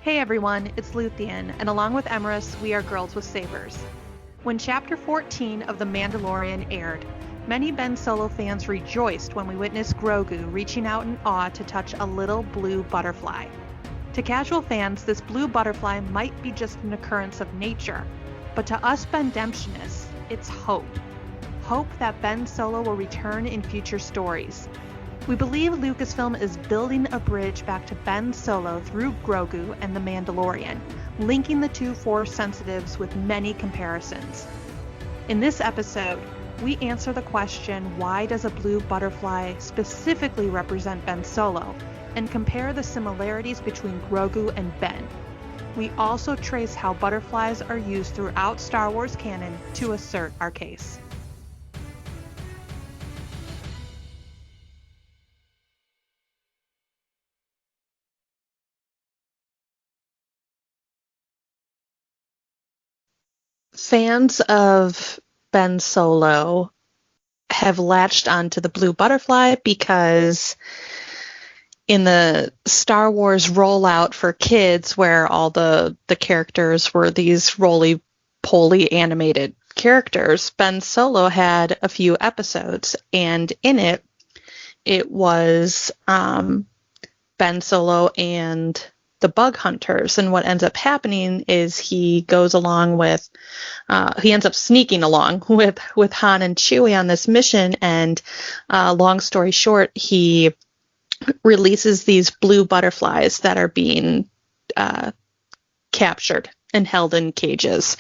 Hey everyone, it's Luthien, and along with Emrys, we are Girls with Sabers. When Chapter 14 of The Mandalorian aired, many Ben Solo fans rejoiced when we witnessed Grogu reaching out in awe to touch a little blue butterfly. To casual fans, this blue butterfly might be just an occurrence of nature, but to us Bendemptionists, it's hope. Hope that Ben Solo will return in future stories. We believe Lucasfilm is building a bridge back to Ben Solo through Grogu and The Mandalorian, linking the two Force sensitives with many comparisons. In this episode, we answer the question, why does a blue butterfly specifically represent Ben Solo, and compare the similarities between Grogu and Ben. We also trace how butterflies are used throughout Star Wars canon to assert our case. Fans of Ben Solo have latched onto the blue butterfly because in the Star Wars rollout for kids, where all the characters were these roly-poly animated characters, Ben Solo had a few episodes, and in it was Ben Solo and the bug hunters, and what ends up happening is he ends up sneaking along with Han and Chewie on this mission, and long story short, he releases these blue butterflies that are being captured and held in cages.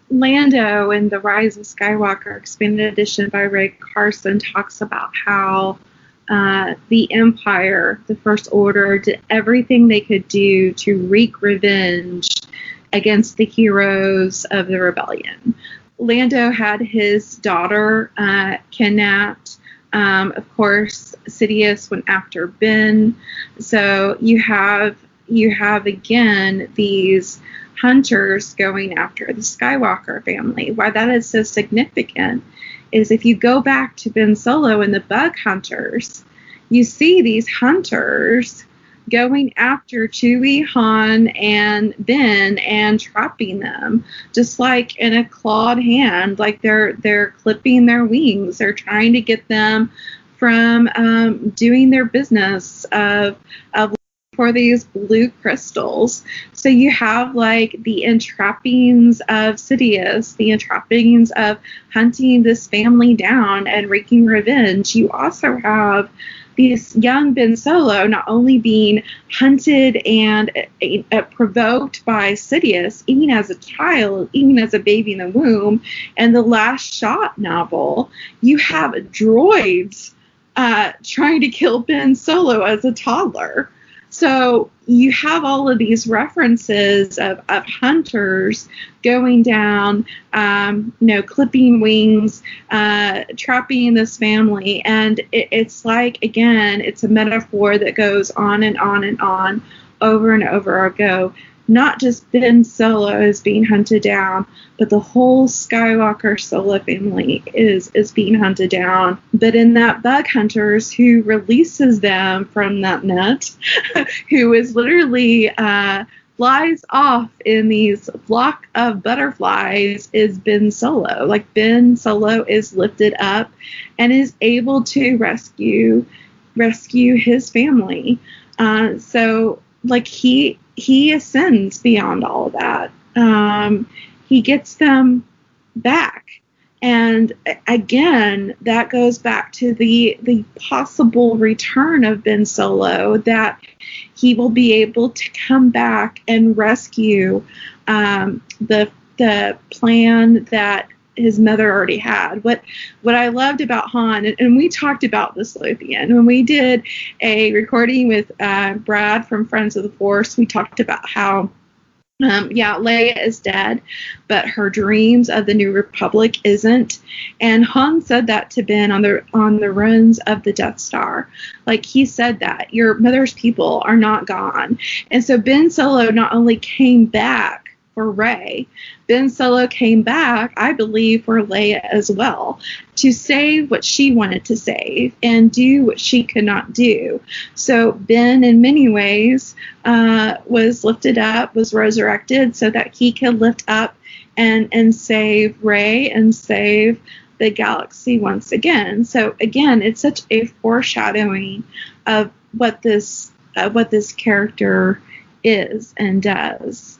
Lando in The Rise of Skywalker Expanded Edition by Ray Carson talks about how the Empire, the First Order, did everything they could do to wreak revenge against the heroes of the rebellion. Lando had his daughter kidnapped. Of course, Sidious went after Ben. So you have again these hunters going after the Skywalker family. Why that is so significant is if you go back to Ben Solo and the bug hunters, you see these hunters going after Chewie, Han, and Ben and trapping them, just like in a clawed hand, like they're clipping their wings. They're trying to get them from doing their business of for these blue crystals. So you have like the entrappings of Sidious, the entrappings of hunting this family down and wreaking revenge. You also have this young Ben Solo not only being hunted and provoked by Sidious, even as a child, even as a baby in the womb. And the Last Shot novel, you have droids trying to kill Ben Solo as a toddler. So you have all of these references of hunters going down, clipping wings, trapping this family. And it's like, again, it's a metaphor that goes on and on and on, over and over ago. Not just Ben Solo is being hunted down, but the whole Skywalker Solo family is being hunted down. But in that bug hunters who releases them from that net, who is literally flies off in these flock of butterflies, is Ben Solo. Like, Ben Solo is lifted up and is able to rescue his family. So like he ascends beyond all of that. He gets them back. And again, that goes back to the possible return of Ben Solo, that he will be able to come back and rescue the plan that his mother already had. What I loved about Han, and we talked about this, Luthien, when we did a recording with Brad from Friends of the Force, we talked about how Leia is dead, but her dreams of the New Republic isn't. And Han said that to Ben on the runs of the Death Star. Like, he said that your mother's people are not gone. And so Ben Solo not only came back for Rey. Ben Solo came back, I believe, for Leia as well, to save what she wanted to save and do what she could not do. So Ben, in many ways, was lifted up, was resurrected so that he could lift up and save Rey and save the galaxy once again. So again, it's such a foreshadowing of what this character is and does.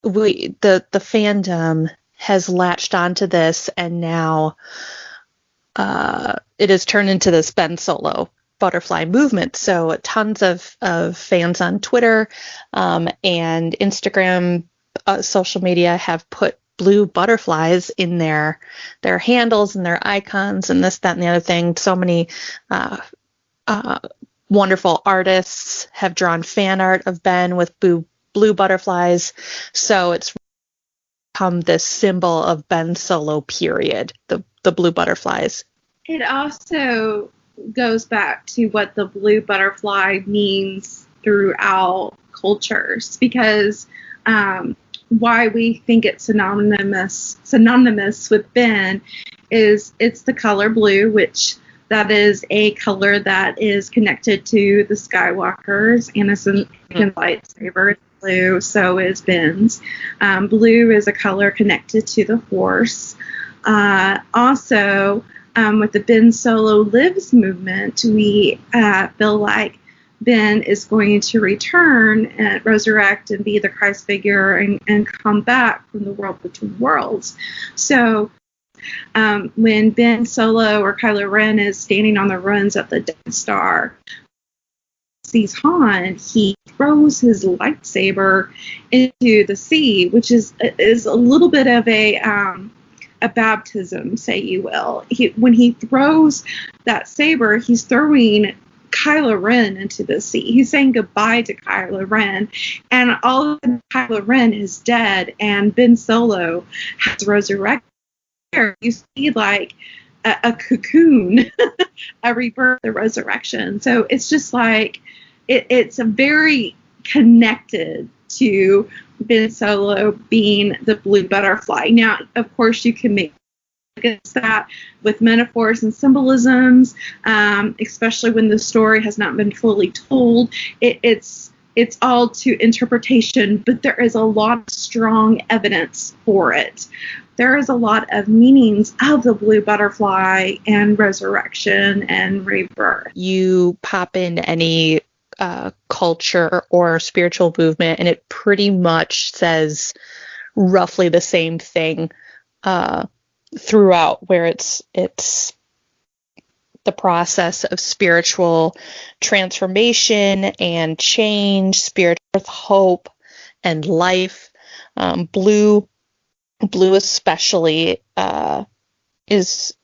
The fandom has latched onto this, and now it has turned into this Ben Solo butterfly movement. So tons of fans on Twitter and Instagram, social media have put blue butterflies in their handles and their icons and this, that, and the other thing. So many wonderful artists have drawn fan art of Ben with blue butterflies. So it's become this symbol of Ben Solo, period, the blue butterflies. It also goes back to what the blue butterfly means throughout cultures, because why we think it's synonymous with Ben is it's the color blue, which that is a color that is connected to the Skywalkers. Anakin's lightsaber is blue, so is Ben's. Blue is a color connected to the Force. Also, with the Ben Solo Lives movement, we feel like Ben is going to return and resurrect and be the Christ figure and come back from the world between worlds. So when Ben Solo or Kylo Ren is standing on the ruins of the Death Star, sees Han, he throws his lightsaber into the sea, which is a little bit of a baptism, say you will. When he throws that saber, he's throwing Kylo Ren into the sea. He's saying goodbye to Kylo Ren, and all of Kylo Ren is dead, and Ben Solo has resurrected. You see like a cocoon, a rebirth, a resurrection. So it's just like it's a very connected to Ben Solo being the blue butterfly. Now, of course, you can make that with metaphors and symbolisms, especially when the story has not been fully told. It's all to interpretation, but there is a lot of strong evidence for it. There is a lot of meanings of the blue butterfly and resurrection and rebirth. You pop in any culture or spiritual movement, and it pretty much says roughly the same thing throughout, where it's the process of spiritual transformation and change, spiritual hope and life. Blue especially is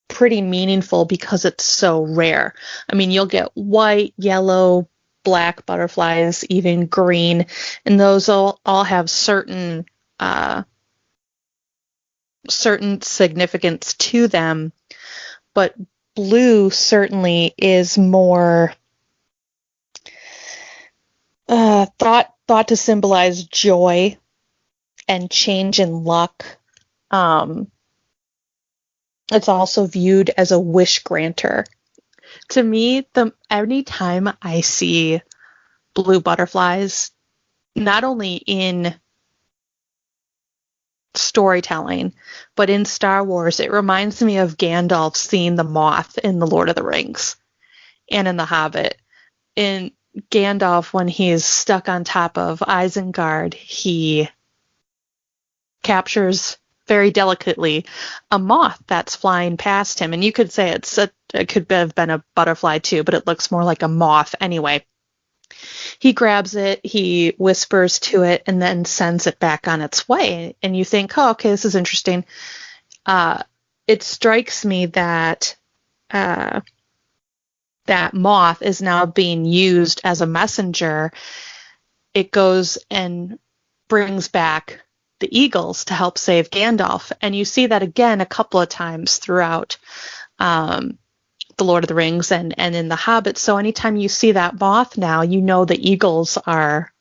pretty meaningful because it's so rare. I mean, you'll get white, yellow, black butterflies, even green, and those all have certain significance to them. But blue certainly is more thought to symbolize joy and change in luck. It's also viewed as a wish granter. To me, anytime I see blue butterflies, not only in storytelling, but in Star Wars, it reminds me of Gandalf seeing the moth in The Lord of the Rings and in The Hobbit. In Gandalf, when he's stuck on top of Isengard, he captures very delicately a moth that's flying past him. And you could say it could have been a butterfly too, but it looks more like a moth anyway. He grabs it, he whispers to it, and then sends it back on its way. And you think, oh, okay, this is interesting. It strikes me that that moth is now being used as a messenger. It goes and brings back the eagles to help save Gandalf. And you see that again a couple of times throughout The Lord of the Rings and in The Hobbit. So anytime you see that moth now, you know the eagles are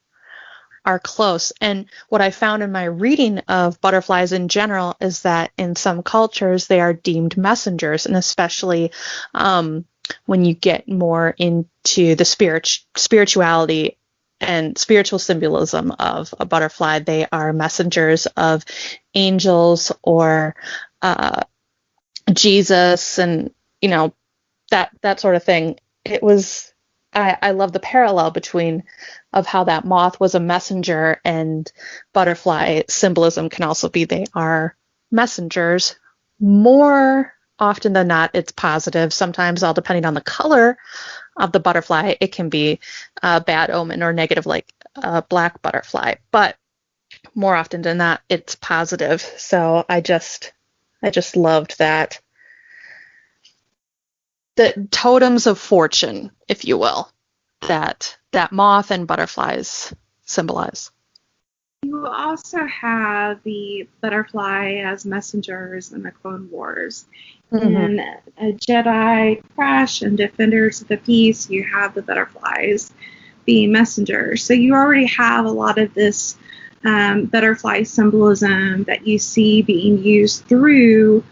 are close. And what I found in my reading of butterflies in general is that in some cultures they are deemed messengers, and especially when you get more into the spirituality and spiritual symbolism of a butterfly, they are messengers of angels or Jesus, and that sort of thing. It was I love the parallel between of how that moth was a messenger, and butterfly symbolism can also be they are messengers. More often than not, it's positive. Sometimes, all depending on the color of the butterfly, it can be a bad omen or negative, like a black butterfly. But more often than not, it's positive. So I just loved that. The totems of fortune, if you will, that moth and butterflies symbolize. You also have the butterfly as messengers in the Clone Wars. In a Jedi Crash and Defenders of the Peace, you have the butterflies being messengers. So you already have a lot of this butterfly symbolism that you see being used through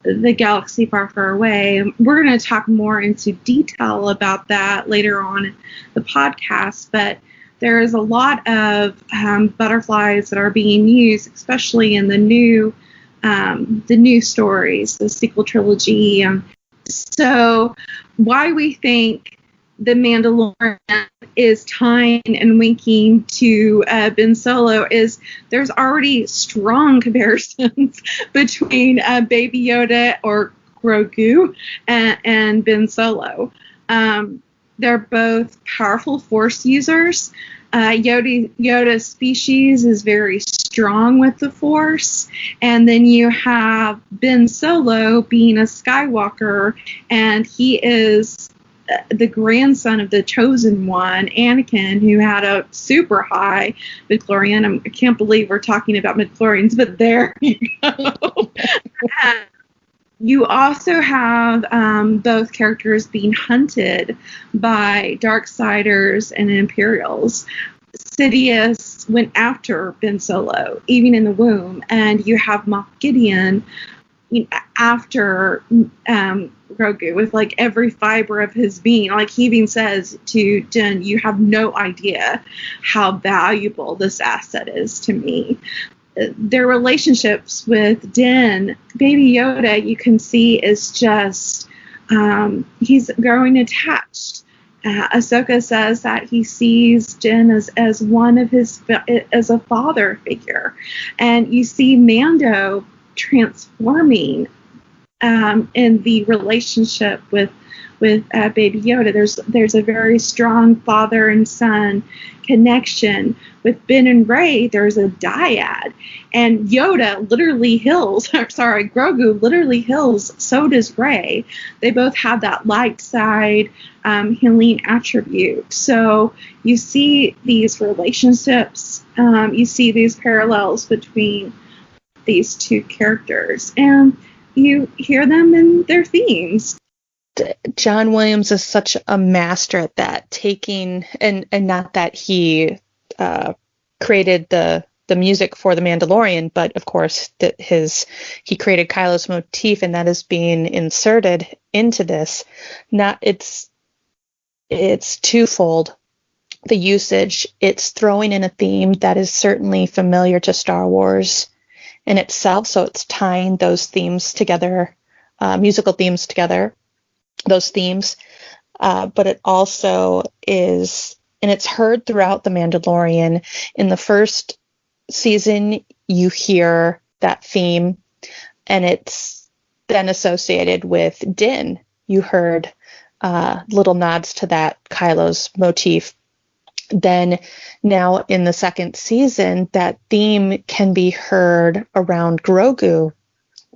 the galaxy far, far away. We're going to talk more into detail about that later on in the podcast, but there is a lot of butterflies that are being used, especially in the new stories, the sequel trilogy. So why we think the Mandalorian is tying and winking to Ben Solo is there's already strong comparisons between Baby Yoda or Grogu and Ben Solo. They're both powerful Force users. Yoda's species is very strong with the Force, and then you have Ben Solo being a Skywalker, and he is the grandson of the Chosen One, Anakin, who had a super high midichlorian. I can't believe we're talking about midichlorians, but there you go. You also have both characters being hunted by Darksiders and Imperials. Sidious went after Ben Solo, even in the womb, and you have Moff Gideon after Grogu with like every fiber of his being. Like he even says to Din, "You have no idea how valuable this asset is to me." Their relationships with Din, Baby Yoda, you can see is just he's growing attached. Ahsoka says that he sees Din as one of his as a father figure, and you see Mando transforming in the relationship with Baby Yoda. There's a very strong father and son connection. With Ben and Rey, there's a dyad, and Yoda literally heals. Grogu literally heals. So does Rey. They both have that light side healing attribute. So you see these relationships. You see these parallels between these two characters, and you hear them in their themes. John Williams is such a master at that, taking and not that he created the music for The Mandalorian, but of course he created Kylo's motif, and that is being inserted into this. It's twofold. The usage, it's throwing in a theme that is certainly familiar to Star Wars in itself, so it's tying those themes together, musical themes together, those themes, but it also is, and it's heard throughout The Mandalorian. In the first season, you hear that theme, and it's then associated with Din. You heard little nods to that Kylo's motif. Then now in the second season, that theme can be heard around Grogu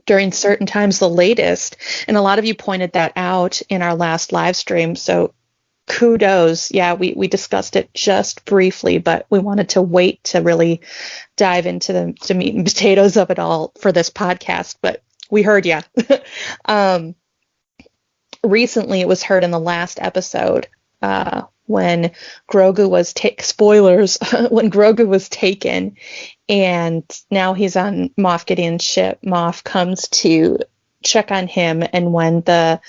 during certain times, the latest. And a lot of you pointed that out in our last live stream. So kudos. Yeah, we discussed it just briefly, but we wanted to wait to really dive into the meat and potatoes of it all for this podcast. But we heard ya. Recently, it was heard in the last episode when Grogu was spoilers when Grogu was taken, and now he's on Moff Gideon's ship. Moff comes to check on him, and when the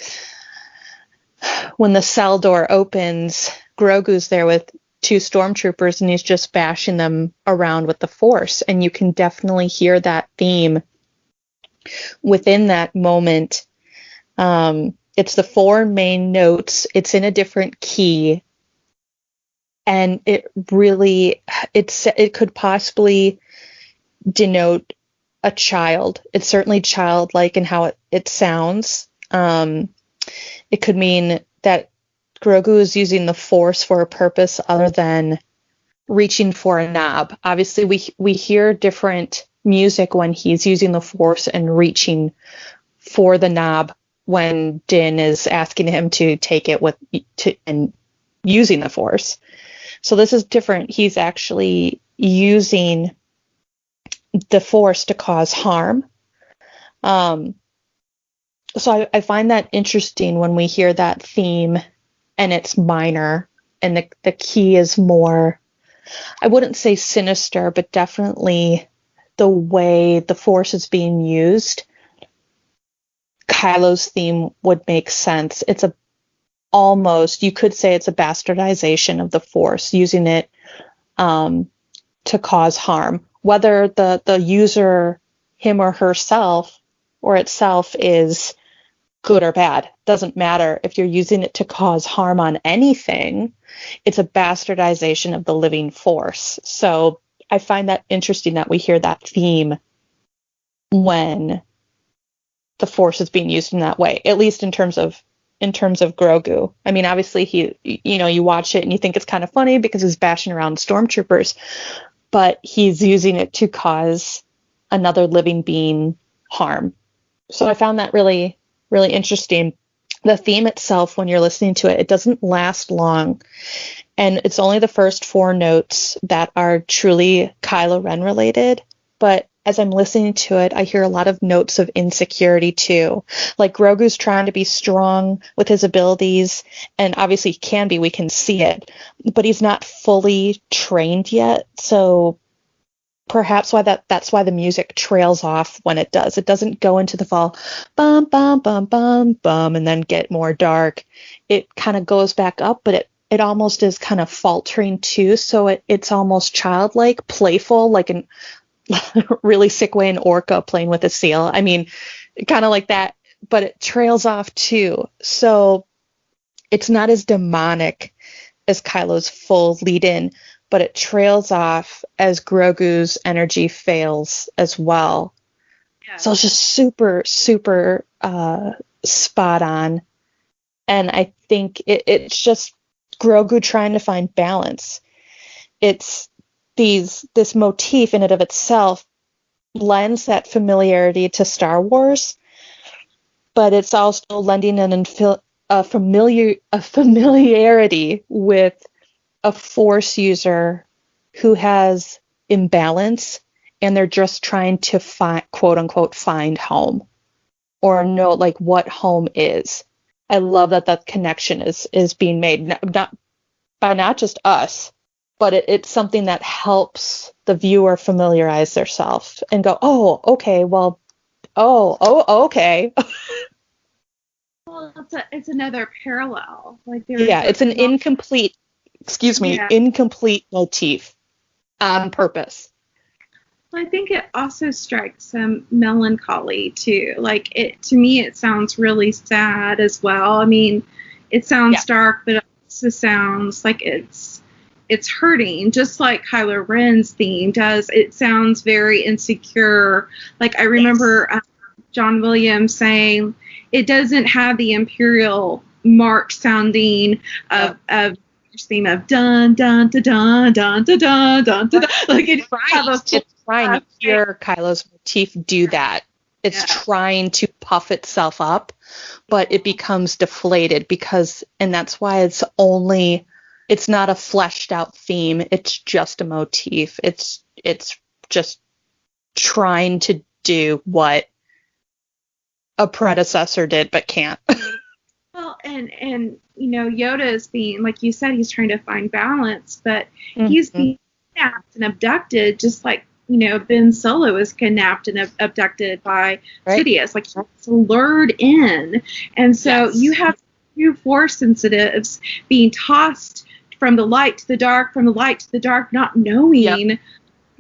cell door opens, Grogu's there with 2 stormtroopers, and he's just bashing them around with the Force, and you can definitely hear that theme within that moment. It's the 4 main notes. It's in a different key, and it really it could possibly denote a child. It's certainly childlike in how it sounds. It could mean that Grogu is using the Force for a purpose other than reaching for a knob. Obviously, we hear different music when he's using the Force and reaching for the knob when Din is asking him to take it and using the Force. So this is different. He's actually using the Force to cause harm. So I find that interesting when we hear that theme, and it's minor, and the key is more, I wouldn't say sinister, but definitely the way the Force is being used. Kylo's theme would make sense. It's you could say it's a bastardization of the Force, using it to cause harm. Whether the user, him or herself, or itself, is good or bad, doesn't matter. If you're using it to cause harm on anything, it's a bastardization of the living Force. So I find that interesting that we hear that theme when the Force is being used in that way, at least in terms of Grogu. I mean, obviously you watch it and you think it's kind of funny because he's bashing around stormtroopers, but he's using it to cause another living being harm. So I found that really, really interesting. The theme itself, when you're listening to it, it doesn't last long, and it's only the first 4 notes that are truly Kylo Ren related, but as I'm listening to it, I hear a lot of notes of insecurity too. Like Grogu's trying to be strong with his abilities, and obviously he can be, we can see it, but he's not fully trained yet. So perhaps that's why the music trails off when it does. It doesn't go into the fall, bum, bum, bum, bum, bum, and then get more dark. It kind of goes back up, but it almost is kind of faltering too. So it's almost childlike, playful, like an really sick way an orca playing with a seal. I mean, kind of like that, but it trails off too. So it's not as demonic as Kylo's full lead in, but it trails off as Grogu's energy fails as well. Yeah. So it's just super, super spot on. And I think it's just Grogu trying to find balance. It's this motif in and of itself lends that familiarity to Star Wars, but it's also lending a familiarity with a Force user who has imbalance, and they're just trying to quote unquote find home, or know like what home is. I love that connection is being made, not by not just us, but it's something that helps the viewer familiarize themselves and go, oh, okay, well, okay. Well, it's another parallel. It's an incomplete motif on purpose. Well, I think it also strikes some melancholy too. To me, it sounds really sad as well. I mean, it sounds dark, but it also sounds like it's hurting, just like Kylo Ren's theme does. It sounds very insecure. I remember John Williams saying it doesn't have the Imperial march sounding of theme of dun dun dun dun dun dun dun dun dun. It's trying to hear Kylo's motif do that. It's trying to puff itself up, but it becomes deflated and that's why it's not a fleshed out theme. It's just a motif. It's just trying to do what a predecessor did, but can't. Well, Well, and Yoda is being, like you said, he's trying to find balance, but he's being kidnapped and abducted, just like Ben Solo is kidnapped and abducted by Sidious. Like, he's lured in, and so you have two Force sensitives being tossed from the light to the dark, from the light to the dark, not knowing.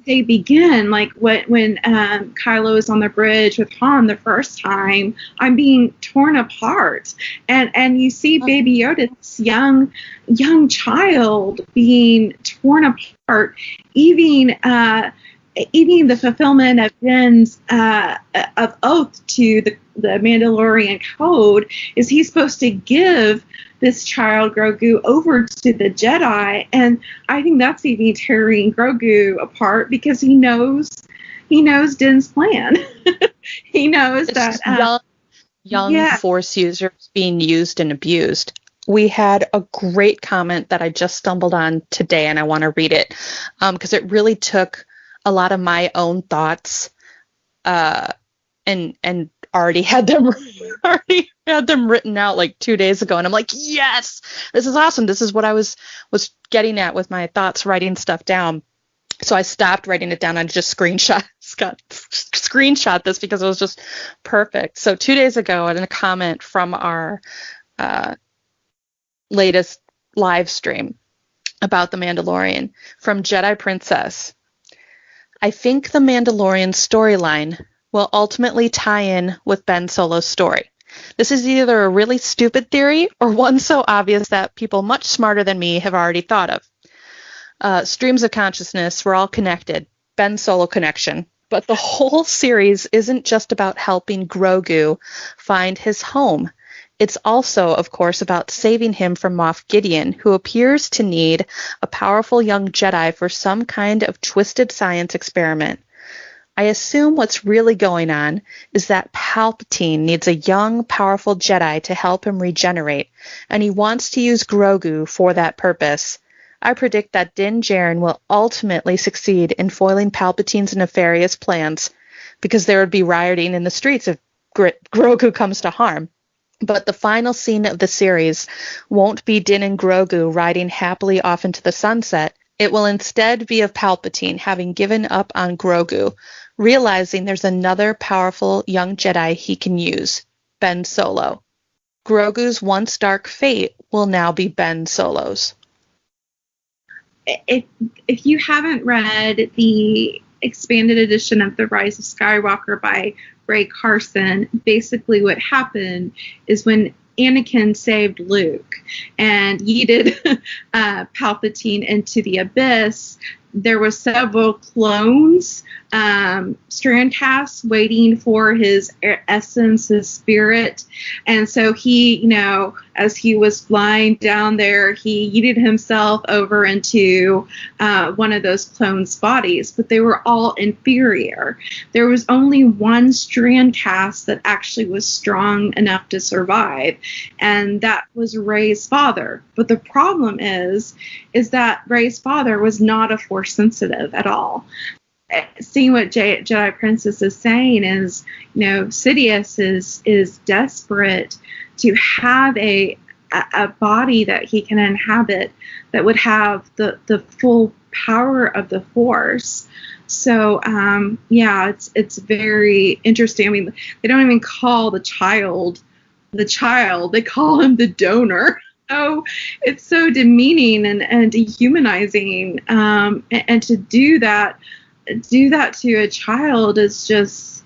They begin, like when Kylo is on the bridge with Han the first time, I'm being torn apart, and you see Baby Yoda, this young child, being torn apart. Even the fulfillment of Ben's of oath to the Mandalorian code is he's supposed to give this child Grogu over to the Jedi, and I think that's even tearing Grogu apart, because he knows Din's plan. He knows it's that young Force users being used and abused. We had a great comment that I just stumbled on today, and I want to read it because it really took a lot of my own thoughts and already had them written out like 2 days ago, and I'm like, yes, this is awesome. This is what I was getting at with my thoughts, writing stuff down. So I stopped writing it down. I just screenshot this because it was just perfect. So 2 days ago, in a comment from our latest live stream about The Mandalorian, from Jedi Princess, I think the Mandalorian storyline will ultimately tie in with Ben Solo's story. This is either a really stupid theory or one so obvious that people much smarter than me have already thought of. Streams of consciousness, we're all connected. Ben Solo connection. But the whole series isn't just about helping Grogu find his home. It's also, of course, about saving him from Moff Gideon, who appears to need a powerful young Jedi for some kind of twisted science experiment. I assume what's really going on is that Palpatine needs a young, powerful Jedi to help him regenerate, and he wants to use Grogu for that purpose. I predict that Din Djarin will ultimately succeed in foiling Palpatine's nefarious plans, because there would be rioting in the streets if Grogu comes to harm. But the final scene of the series won't be Din and Grogu riding happily off into the sunset. It will instead be of Palpatine having given up on Grogu, realizing there's another powerful young Jedi he can use, Ben Solo. Grogu's once dark fate will now be Ben Solo's. If you haven't read the expanded edition of The Rise of Skywalker by Ray Carson, basically what happened is when Anakin saved Luke and yeeted Palpatine into the abyss, there was several clones, strand casts waiting for his essence, his spirit. And so he, as he was flying down there, he yeeted himself over into one of those clones' bodies, but they were all inferior. There was only one strand cast that actually was strong enough to survive, and that was Rey's father. But the problem is that Rey's father was not a Force sensitive at all. Seeing what Jedi Princess is saying is, Sidious is desperate to have a body that he can inhabit that would have the full power of the Force. So, it's very interesting. I mean, they don't even call the child, they call him the donor. Oh, it's so demeaning and dehumanizing. And to do that to a child is just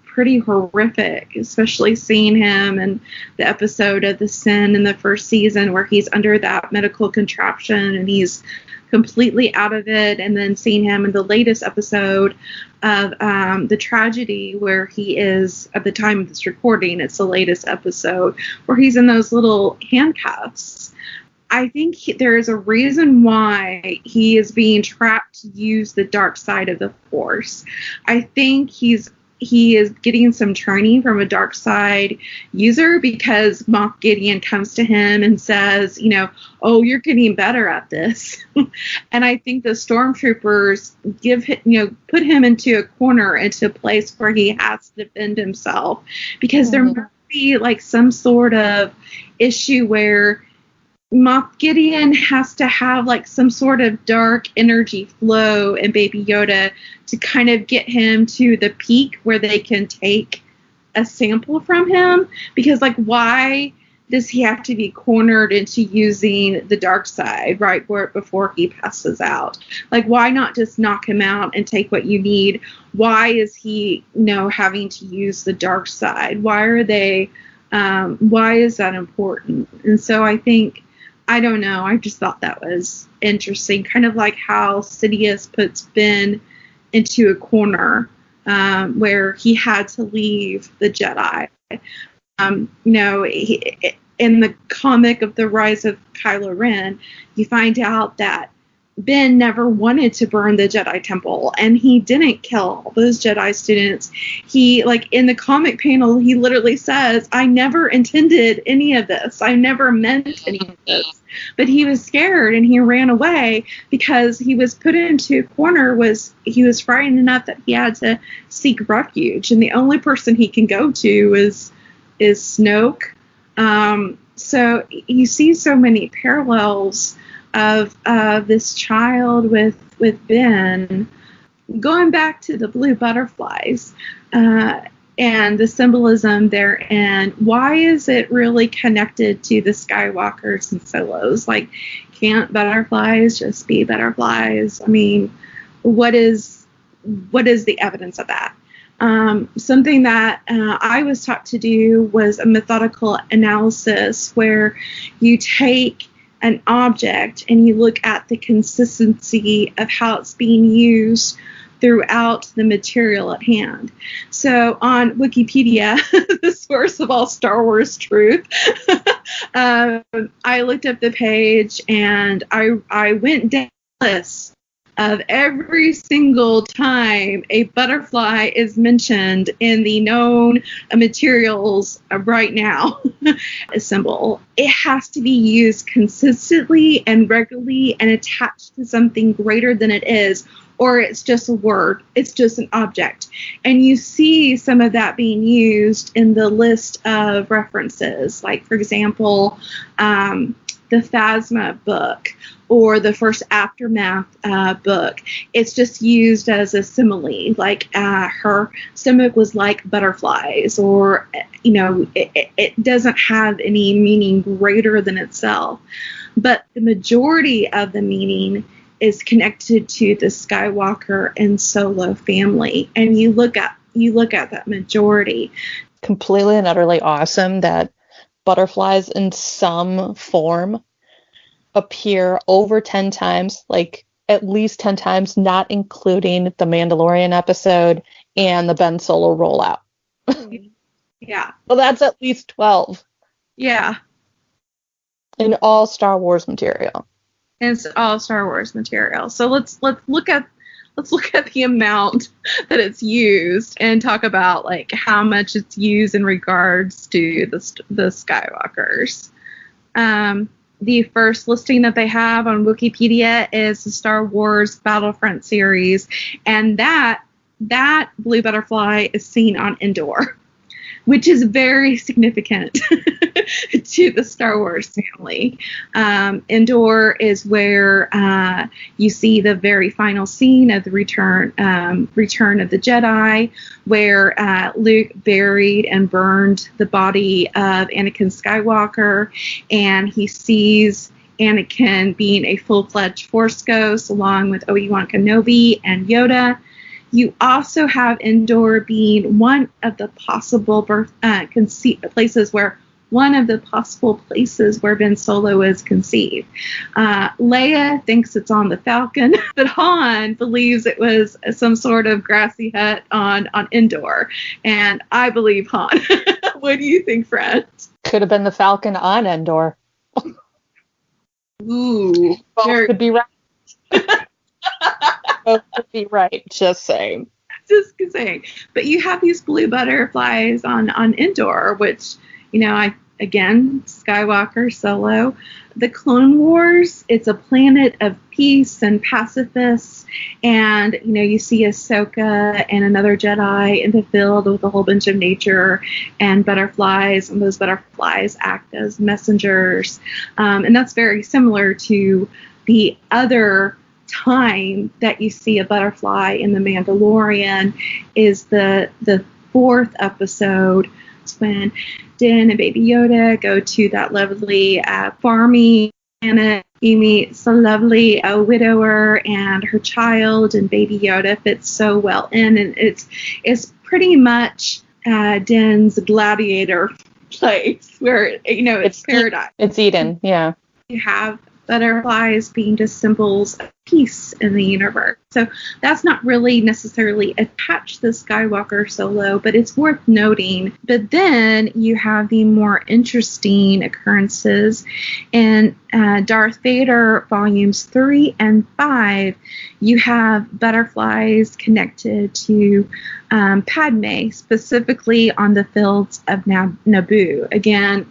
pretty horrific, especially seeing him in the episode of The Sin in the first season where he's under that medical contraption and he's completely out of it, and then seeing him in the latest episode of The Tragedy, where he is, at the time of this recording, it's the latest episode, where he's in those little handcuffs. I think there is a reason why he is being trapped to use the dark side of the Force. I think he is getting some training from a dark side user, because Moff Gideon comes to him and says, oh, you're getting better at this. And I think the stormtroopers put him into a corner, into a place where he has to defend himself, because they're be like some sort of issue where Moff Gideon has to have like some sort of dark energy flow in Baby Yoda to kind of get him to the peak where they can take a sample from him. Because like, why does he have to be cornered into using the dark side right before he passes out? Like, why not just knock him out and take what you need? Why is he, having to use the dark side? Why is that important? And so I don't know. I just thought that was interesting. Kind of like how Sidious puts Ben into a corner where he had to leave the Jedi. In the comic of The Rise of Kylo Ren, you find out that Ben never wanted to burn the Jedi Temple, and he didn't kill all those Jedi students. He, like, in the comic panel, he literally says, I never intended any of this. I never meant any of this. But he was scared, and he ran away because he was put into a corner. He was frightened enough that he had to seek refuge, and the only person he can go to is Snoke. So you see so many parallels of this child with Ben. Going back to the blue butterflies and the symbolism therein, why is it really connected to the Skywalkers and Solos? Like, can't butterflies just be butterflies? I mean, what is the evidence of that? Something that I was taught to do was a methodical analysis where you take an object and you look at the consistency of how it's being used throughout the material at hand. So on Wikipedia, the source of all Star Wars truth, I looked up the page and I went down the list of every single time a butterfly is mentioned in the known materials right now, a symbol. It has to be used consistently and regularly and attached to something greater than it is, or it's just a word. It's just an object. And you see some of that being used in the list of references, like, for example, the Phasma book, or the first Aftermath book. It's just used as a simile, like her stomach was like butterflies, or, it doesn't have any meaning greater than itself. But the majority of the meaning is connected to the Skywalker and Solo family. And you look at that majority. Completely and utterly awesome that butterflies in some form appear over 10 times, like at least 10 times, not including the Mandalorian episode and the Ben Solo rollout. Yeah. Well, that's at least 12. Yeah. In all Star Wars material. It's all Star Wars material. So let's look at the amount that it's used and talk about like how much it's used in regards to the Skywalkers. The first listing that they have on Wikipedia is the Star Wars Battlefront series, and that blue butterfly is seen on Endor, which is very significant to the Star Wars family. Endor is where you see the very final scene of the Return of the Jedi, where Luke buried and burned the body of Anakin Skywalker, and he sees Anakin being a full-fledged Force ghost along with Obi-Wan Kenobi and Yoda. You also have Endor being one of the possible places where Ben Solo is conceived. Leia thinks it's on the Falcon, but Han believes it was some sort of grassy hut on Endor. And I believe Han. What do you think, friend? Could have been the Falcon on Endor. Ooh. Both could be right. Both could be right. Just saying. Just saying. But you have these blue butterflies on Endor, which, again, Skywalker solo. The Clone Wars, it's a planet of peace and pacifists, and you see Ahsoka and another Jedi in the field with a whole bunch of nature and butterflies, and those butterflies act as messengers, and that's very similar to the other time that you see a butterfly in The Mandalorian is the fourth episode. It's when Din and Baby Yoda go to that lovely farming planet. You meet some lovely widower and her child, and Baby Yoda fits so well in, and it's pretty much Din's gladiator place where it's paradise. It's Eden, yeah. You have butterflies being just symbols of peace in the universe. So that's not really necessarily attached to the Skywalker solo, but it's worth noting. But then you have the more interesting occurrences in Darth Vader volumes 3 and 5. You have butterflies connected to Padme, specifically on the fields of Naboo. Again,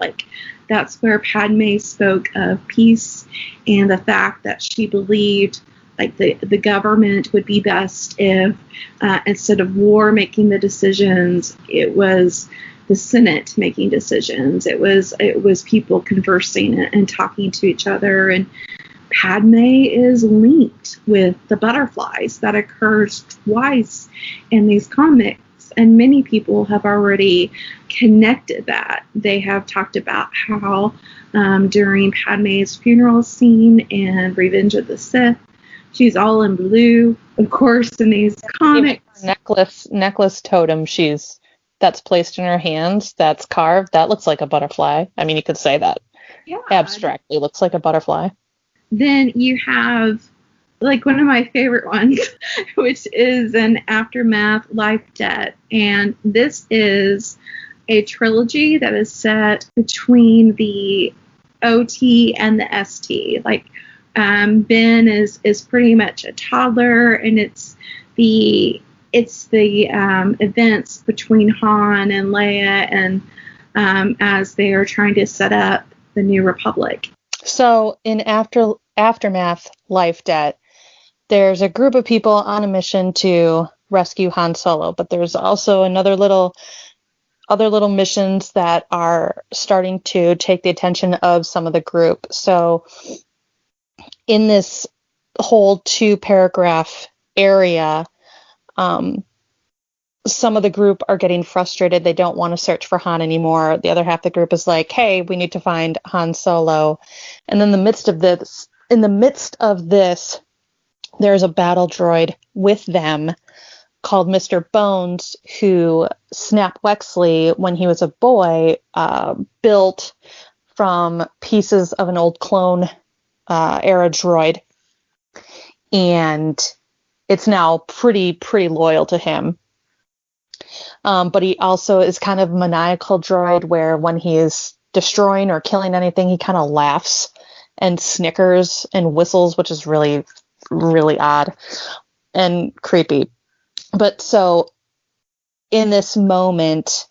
that's where Padme spoke of peace and the fact that she believed the government would be best if instead of war making the decisions, it was the Senate making decisions. It was people conversing and talking to each other. And Padme is linked with the butterflies. That occurs twice in these comics. And many people have already connected that. They have talked about how during Padme's funeral scene in Revenge of the Sith, she's all in blue, of course, in these comics. Necklace totem that's placed in her hands, that's carved, that looks like a butterfly. I mean, you could say that abstractly looks like a butterfly. Then you have one of my favorite ones, which is an Aftermath Life Debt. And this is a trilogy that is set between the OT and the ST. Ben is pretty much a toddler, and it's the events between Han and Leia, and as they are trying to set up the New Republic. So in Aftermath Life Debt, there's a group of people on a mission to rescue Han Solo, but there's also other little missions that are starting to take the attention of some of the group. So in this whole 2-paragraph area, some of the group are getting frustrated. They don't want to search for Han anymore. The other half of the group is like, hey, we need to find Han Solo. And in the midst of this, there's a battle droid with them called Mr. Bones, who Snap Wexley, when he was a boy, built from pieces of an old clone era droid. And it's now pretty loyal to him. But he also is kind of a maniacal droid where when he is destroying or killing anything, he kind of laughs and snickers and whistles, which is really, really odd and creepy. But so in this moment,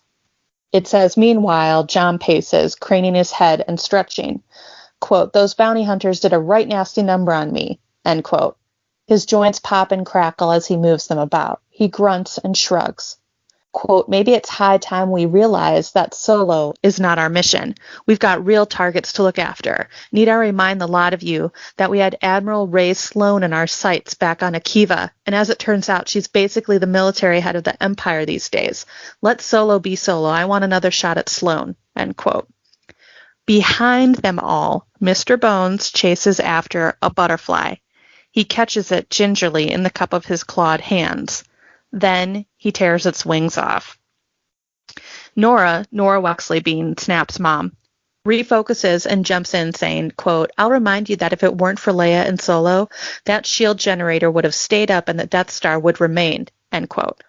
it says, meanwhile, John paces, craning his head and stretching. Quote, those bounty hunters did a right nasty number on me, end quote. His joints pop and crackle as he moves them about. He grunts and shrugs. Quote, maybe it's high time we realize that solo is not our mission. We've got real targets to look after. Need I remind the lot of you that we had Admiral Ray Sloan in our sights back on Akiva, and as it turns out, she's basically the military head of the Empire these days. Let Solo be Solo. I want another shot at Sloan, end quote. Behind them all, Mr. Bones chases after a butterfly. He catches it gingerly in the cup of his clawed hands. Then he tears its wings off. Nora Wexley being Snap's mom, refocuses and jumps in saying, quote, I'll remind you that if it weren't for Leia and Solo, that shield generator would have stayed up and the Death Star would remain, end quote.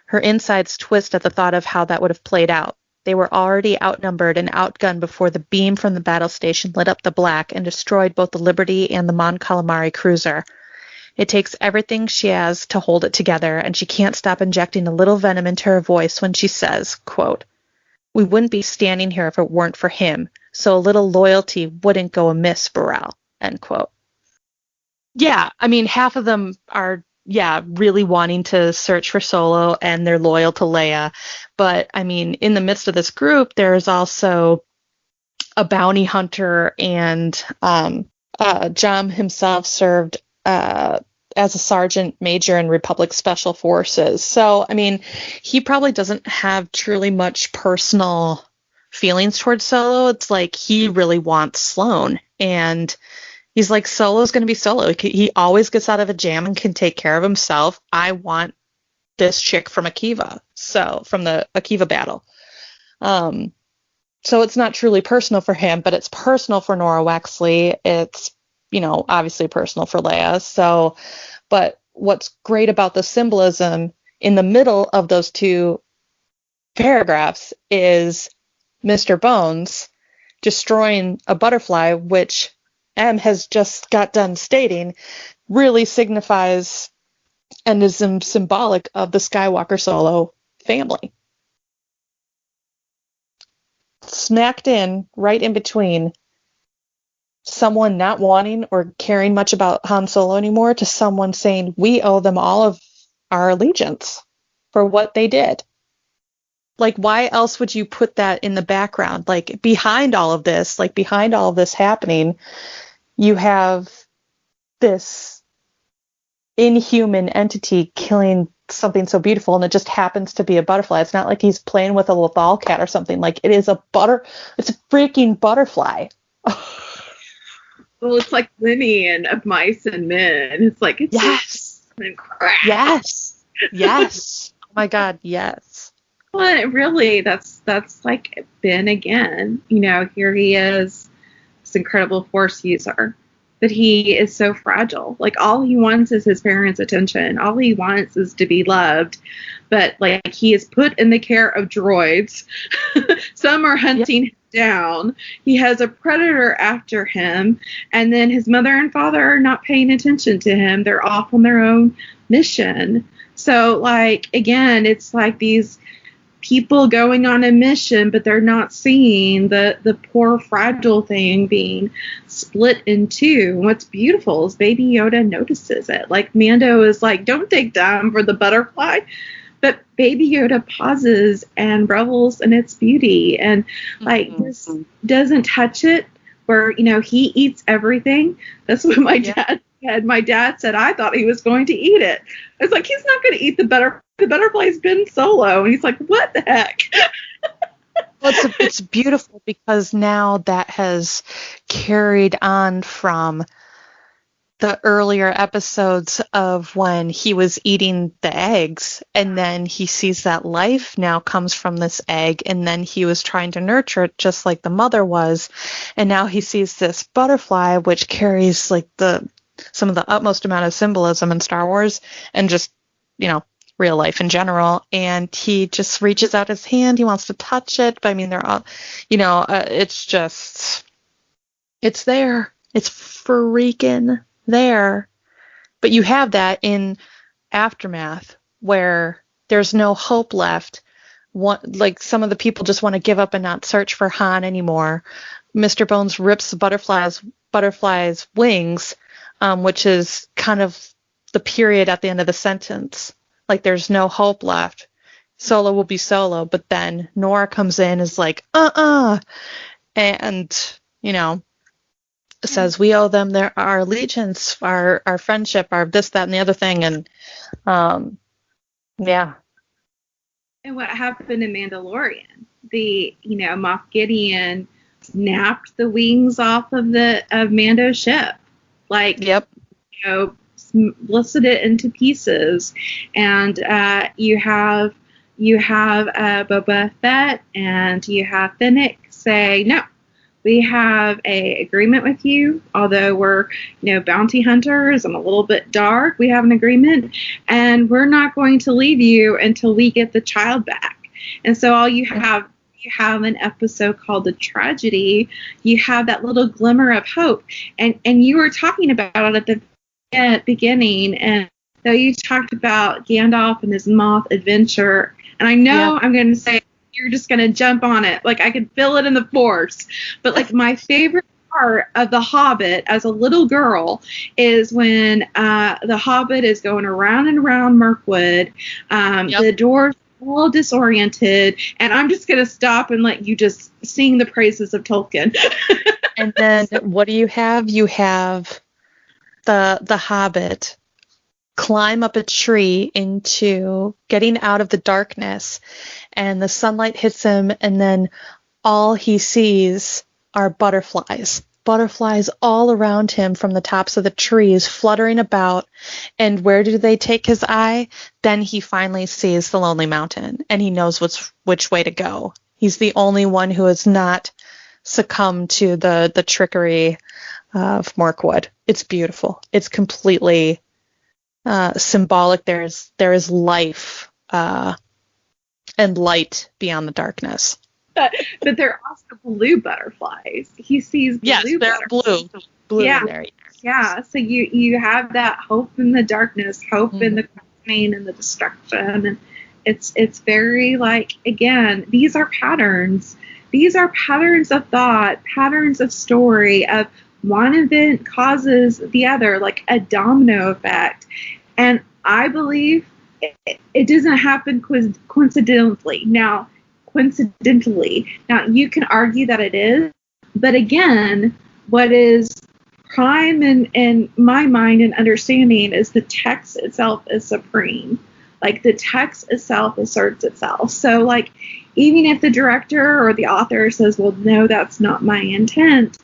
Her insides twist at the thought of how that would have played out. They were already outnumbered and outgunned before the beam from the battle station lit up the black and destroyed both the Liberty and the Mon Calamari cruiser. It takes everything she has to hold it together, and she can't stop injecting a little venom into her voice when she says, quote, We wouldn't be standing here if it weren't for him, so a little loyalty wouldn't go amiss, Burrell, end quote. Yeah, I mean, half of them are, really wanting to search for Solo, and they're loyal to Leia. But, I mean, in the midst of this group, there's also a bounty hunter, and Jam himself served as a sergeant major in Republic Special Forces. So, I mean, he probably doesn't have truly much personal feelings towards Solo. It's like he really wants Sloane, and he's like, Solo's going to be Solo. He always gets out of a jam and can take care of himself. I want this chick from Akiva, so from the Akiva battle. So it's not truly personal for him, but it's personal for Nora Wexley. It's, obviously personal for Leia. So, but what's great about the symbolism in the middle of those two paragraphs is Mr. Bones destroying a butterfly, which M has just got done stating really signifies and is symbolic of the Skywalker Solo family. Smacked in, right in between someone not wanting or caring much about Han Solo anymore to someone saying we owe them all of our allegiance for what they did. Like, why else would you put that in the background? Like, behind all of this happening, you have this inhuman entity killing something so beautiful, and it just happens to be a butterfly. It's not like he's playing with a Lothal cat or something. Like, it's a freaking butterfly. Well, it's like Linian of Mice and Men. It's like, it's yes. Yes. Oh my God, yes. Well, really, that's like Ben again. Here he is, this incredible Force user, but he is so fragile. Like, all he wants is his parents' attention. All he wants is to be loved. But, like, he is put in the care of droids. Some are hunting him down. He has a predator after him. And then his mother and father are not paying attention to him. They're off on their own mission. So, like, again, it's like these people going on a mission, but they're not seeing the poor fragile thing being split in two. And what's beautiful is Baby Yoda notices it. Like, Mando is like, don't take time for the butterfly, but Baby Yoda pauses and revels in its beauty, and like this doesn't touch it, where he eats everything. That's what my dad said. My dad said I thought he was going to eat it. I was like, he's not going to eat the butterfly. The butterfly's been Solo. And he's like, what the heck? Well, it's beautiful because now that has carried on from the earlier episodes of when he was eating the eggs, and then he sees that life now comes from this egg, and then he was trying to nurture it just like the mother was, and now he sees this butterfly which carries like some of the utmost amount of symbolism in Star Wars and just real life in general, and he just reaches out his hand. He wants to touch it, but I mean, they're all, it's just, it's there. It's freaking there. But you have that in Aftermath, where there's no hope left. Like, some of the people just want to give up and not search for Han anymore. Mr. Bones rips the butterfly's wings, which is kind of the period at the end of the sentence. Like, there's no hope left. Solo will be Solo, but then Nora comes in, is like, and, says we owe them our allegiance, our friendship, our this, that, and the other thing, and, yeah. And what happened in Mandalorian? Moff Gideon snapped the wings off of Mando's ship. Like, yep. Listed it into pieces, and you have Boba Fett and you have Fennec say, no, we have a agreement with you, although we're bounty hunters and a little bit dark, we have an agreement, and we're not going to leave you until we get the child back. And so all you have an episode called The Tragedy. You have that little glimmer of hope, and you were talking about it at the beginning, and so you talked about Gandalf and his moth adventure, and I know I'm going to say you're just going to jump on it. Like, I could feel it in the force. But, like, my favorite part of The Hobbit as a little girl is when the Hobbit is going around and around Mirkwood. The doors all disoriented, and I'm just going to stop and let you just sing the praises of Tolkien. And then what do you have? You have the Hobbit climb up a tree into getting out of the darkness, and the sunlight hits him, and then all he sees are butterflies. Butterflies all around him from the tops of the trees, fluttering about. And where do they take his eye? Then he finally sees the Lonely Mountain, and he knows which way to go. He's the only one who has not succumbed to the trickery of Mirkwood. It's beautiful. It's completely symbolic. There is life and light beyond the darkness. But they're also blue butterflies. He sees blue butterflies. Blue yeah. in there. Yeah, so you have that hope in the darkness, hope in the pain and the destruction, and it's very, like, again, these are patterns. These are patterns of thought, patterns of story, of one event causes the other, like a domino effect. And I believe it doesn't happen coincidentally. Now, you can argue that it is, but again, what is prime in my mind and understanding is the text itself is supreme. Like, the text itself asserts itself. So, like, even if the director or the author says, well, no, that's not my intent,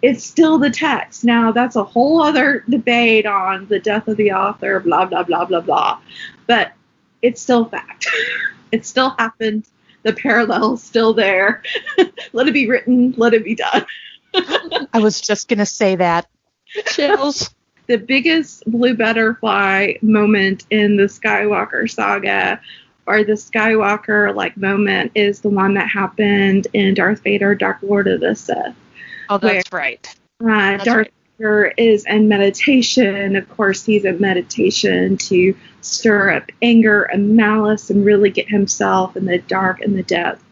it's still the text. Now, that's a whole other debate on the death of the author, blah, blah, blah, blah, blah. But it's still fact. It still happened. The parallel's still there. Let it be written. Let it be done. I was just going to say that. Chills. The biggest blue butterfly moment in the Skywalker saga, or the Skywalker like moment, is the one that happened in Darth Vader, Dark Lord of the Sith. Oh, that's right. Darth Vader is in meditation. Of course, he's in meditation to stir up anger and malice and really get himself in the dark and the depth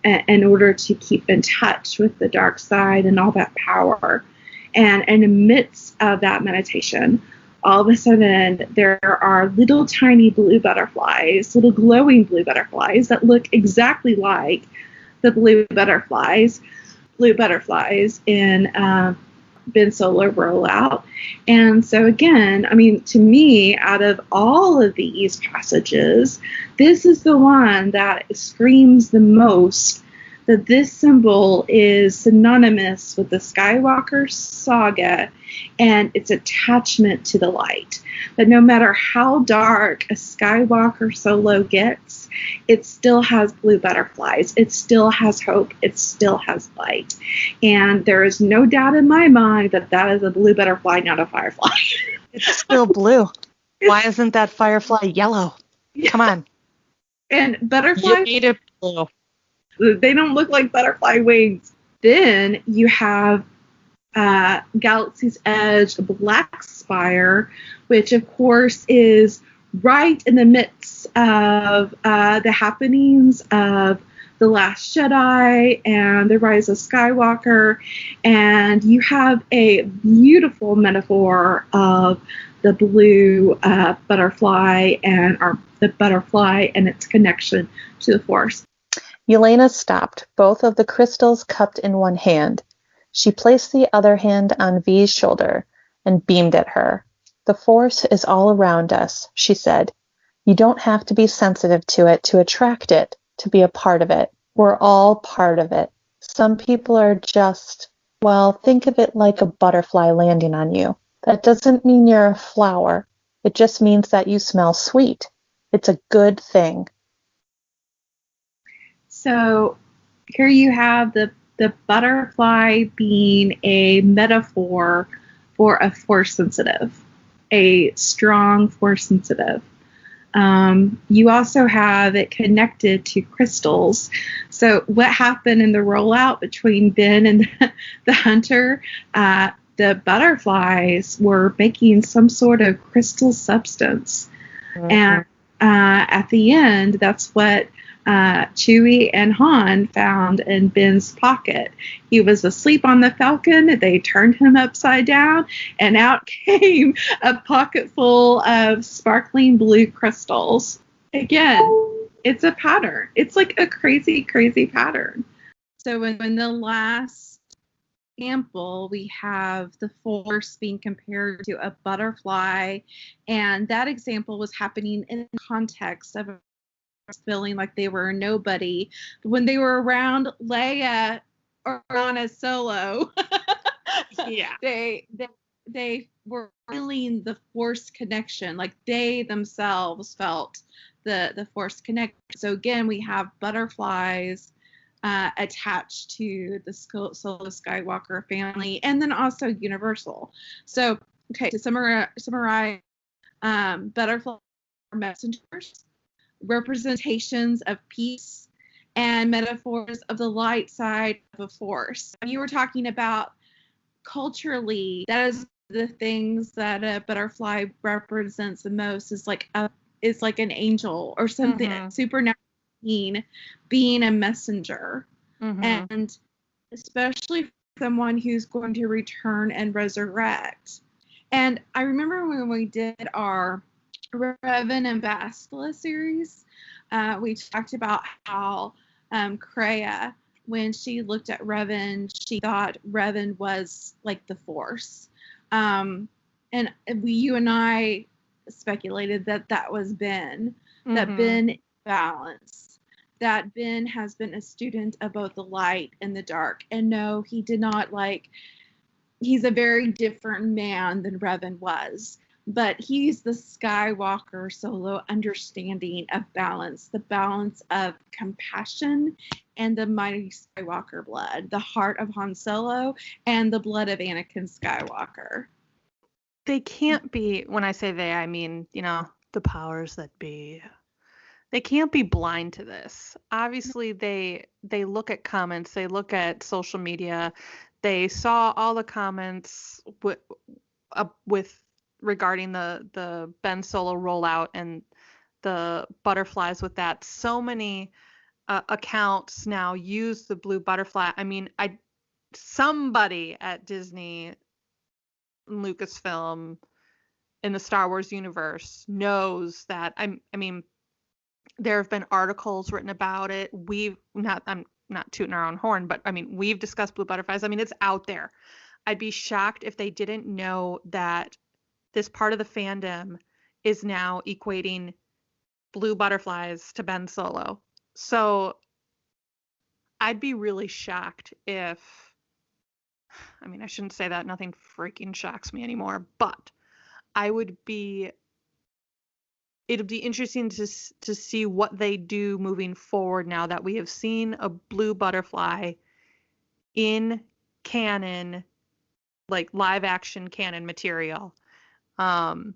in order to keep in touch with the dark side and all that power. And in the midst of that meditation, all of a sudden there are little tiny blue butterflies, little glowing blue butterflies that look exactly like the blue butterflies in Ben Solo Rollout. And so again, I mean, to me, out of all of these passages, this is the one that screams the most that this symbol is synonymous with the Skywalker saga and its attachment to the light. But no matter how dark a Skywalker solo gets, it still has blue butterflies. It still has hope. It still has light. And there is no doubt in my mind that that is a blue butterfly, not a firefly. It's still blue. Why isn't that firefly yellow? Come on. And butterflies, you made it blue. They don't look like butterfly wings. Then you have Galaxy's Edge, Black Spire, which of course is right in the midst of the happenings of The Last Jedi and The Rise of Skywalker. And you have a beautiful metaphor of the blue butterfly and the butterfly and its connection to the Force. Yelena stopped, both of the crystals cupped in one hand. She placed the other hand on V's shoulder and beamed at her. The Force is all around us, she said. You don't have to be sensitive to it to attract it, to be a part of it. We're all part of it. Some people are just, well, think of it like a butterfly landing on you. That doesn't mean you're a flower. It just means that you smell sweet. It's a good thing. So here you have the butterfly being a metaphor for a force sensitive, a strong force sensitive. You also have it connected to crystals. So what happened in the rollout between Ben and the hunter, the butterflies were making some sort of crystal substance. Mm-hmm. And at the end, that's what Chewie and Han found in Ben's pocket. He was asleep on the Falcon. They turned him upside down, and out came a pocket full of sparkling blue crystals. Again, it's a pattern. It's like a crazy, crazy pattern. So in the last example, we have the Force being compared to a butterfly, and that example was happening in the context of feeling like they were a nobody. But when they were around Leia or Han Solo, yeah, they were feeling the Force connection, like they themselves felt the Force connection. So again, we have butterflies attached to the Solo Skywalker family, and then also Universal. So, okay, to summarize, butterflies are messengers, representations of peace, and metaphors of the light side of a Force. You were talking about culturally, that is the things that a butterfly represents the most, is like an angel or something supernatural being a messenger. And especially for someone who's going to return and resurrect. And I remember when we did our Revan and Bastila series, we talked about how Kreia, when she looked at Revan, she thought Revan was like the Force. And you and I speculated that was Ben, that Ben balanced, that Ben has been a student of both the light and the dark. And no, he did not he's a very different man than Revan was. But he's the Skywalker Solo understanding of balance, the balance of compassion and the mighty Skywalker blood, the heart of Han Solo and the blood of Anakin Skywalker. They can't be, when I say they, I mean, the powers that be. They can't be blind to this. Obviously, they look at comments, they look at social media, they saw all the comments with regarding the Ben Solo rollout and the butterflies with that. So many accounts now use the blue butterfly. I mean, somebody at Disney, Lucasfilm, in the Star Wars universe knows that. I mean, there have been articles written about it. I'm not tooting our own horn, but I mean, we've discussed blue butterflies. I mean, it's out there. I'd be shocked if they didn't know that this part of the fandom is now equating blue butterflies to Ben Solo. So I'd be really shocked if, I mean, I shouldn't say that. Nothing freaking shocks me anymore, but it'd be interesting to see what they do moving forward now that we have seen a blue butterfly in canon, like live action canon material. We'll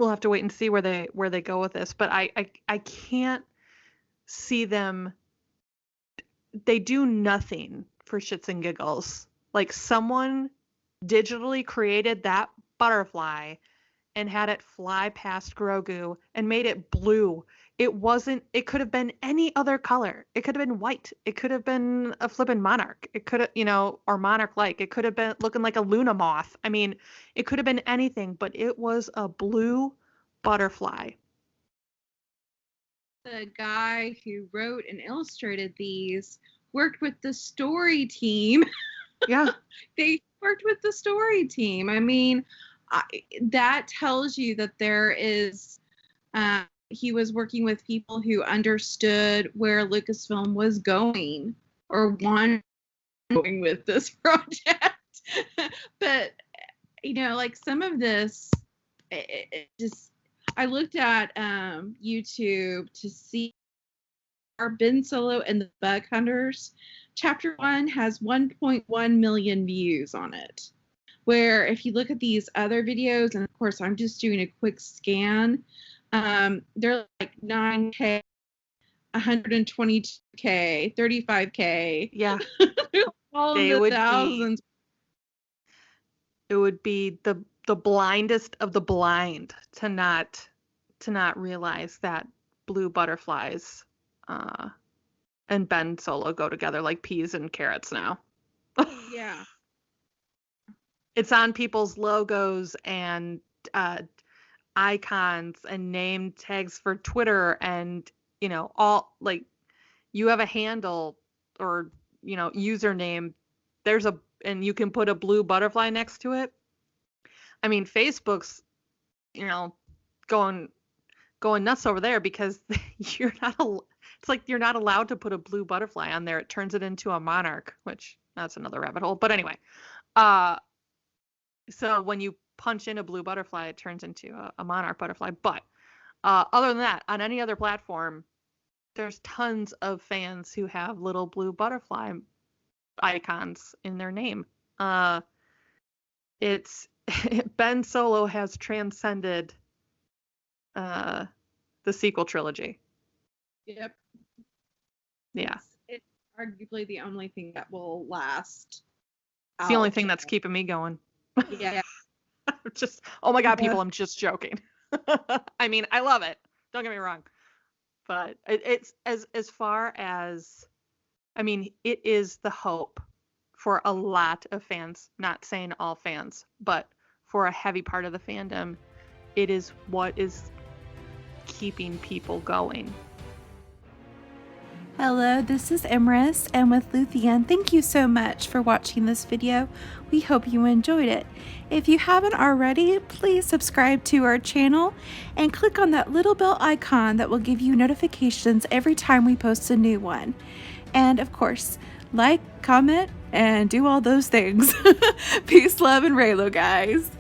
have to wait and see where they go with this, but I can't see them. They do nothing for shits and giggles. Like, someone digitally created that butterfly and had it fly past Grogu and made it blue. It could have been any other color. It could have been white. It could have been a flippin' monarch. It could have, or monarch-like. It could have been looking like a Luna moth. I mean, it could have been anything, but it was a blue butterfly. The guy who wrote and illustrated these worked with the story team. Yeah. They worked with the story team. I mean, that tells you that there is, he was working with people who understood where Lucasfilm was going or wanted going with this project. But, like some of this, it just, I looked at YouTube to see our Ben Solo and the Bug Hunters. Chapter 1 has 1.1 million views on it. Where if you look at these other videos, and of course I'm just doing a quick scan, they're like 9K, 122K, 35K. Yeah. All in the thousands. It would be the blindest of the blind to not realize that blue butterflies and Ben Solo go together like peas and carrots now. Yeah. It's on people's logos and icons and name tags for Twitter, and all, like, you have a handle or username, and you can put a blue butterfly next to it. I mean, Facebook's going nuts over there because you're not allowed to put a blue butterfly on there. It turns it into a monarch, which that's another rabbit hole. But anyway, so when you punch in a blue butterfly, it turns into a monarch butterfly. But other than that, on any other platform, there's tons of fans who have little blue butterfly icons in their name. It's Ben Solo has transcended the sequel trilogy. Yep. Yeah. It's arguably the only thing that will last. It's the only thing that's keeping me going. Yeah. Just, oh my God, people, I'm just joking. I mean, I love it. Don't get me wrong. But it's as far as, I mean, it is the hope for a lot of fans, not saying all fans, but for a heavy part of the fandom, it is what is keeping people going. Hello, this is Emrys, and with Luthien, thank you so much for watching this video. We hope you enjoyed it. If you haven't already, please subscribe to our channel and click on that little bell icon that will give you notifications every time we post a new one. And of course, like, comment, and do all those things. Peace, love, and Reylo, guys.